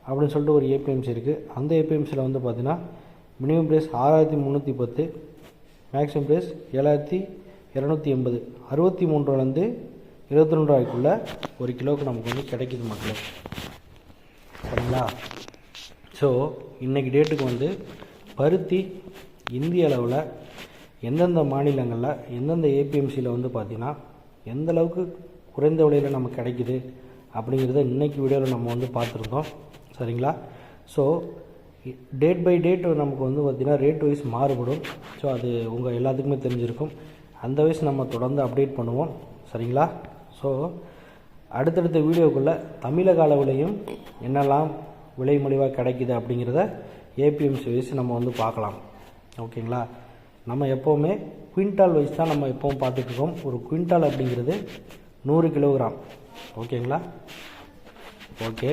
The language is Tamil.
அப்படின்னு சொல்லிட்டு ஒரு ஏபிஎம்சி இருக்குது. அந்த ஏபிஎம்சியில் வந்து பார்த்திங்கன்னா மினிமம் ப்ரைஸ் 6310, மேக்ஸிமம் ப்ரைஸ் 7280, 63 ரூபாலேருந்து 22 ரூபாய்க்குள்ளே ஒரு கிலோவுக்கு நமக்கு வந்து கிடைக்கிது மக்களே. சரிங்களா? ஸோ இன்றைக்கி டேட்டுக்கு வந்து பருத்தி இந்திய அளவில் எந்தெந்த மாநிலங்களில் எந்தெந்த ஏபிஎம்சியில் வந்து பார்த்திங்கன்னா எந்த அளவுக்கு குறைந்த விலையில் நமக்கு கிடைக்குது அப்படிங்கிறத இன்றைக்கி வீடியோவில் நம்ம வந்து பார்த்துருந்தோம். சரிங்களா? ஸோ டேட் பை டேட் நமக்கு வந்து பார்த்திங்கன்னா ரேட் வைஸ் மாறுபடும். ஸோ அது உங்கள் எல்லாத்துக்குமே தெரிஞ்சிருக்கும். அந்த வைஸ் நம்ம தொடர்ந்து அப்டேட் பண்ணுவோம். சரிங்களா? ஸோ அடுத்தடுத்த வீடியோக்குள்ளே தமிழக அளவுலையும் என்னெல்லாம் விலை மலிவாக கிடைக்குது அப்படிங்கிறத ஏபிஎம்சி வைஸ் நம்ம வந்து பார்க்கலாம். ஓகேங்களா? நம்ம எப்போவுமே குவிண்டால் வைஸ் தான் நம்ம எப்போவும் பார்த்துட்ருக்கோம். ஒரு குவிண்டால் அப்படிங்கிறது 100 கிலோகிராம். ஓகேங்களா? ஓகே.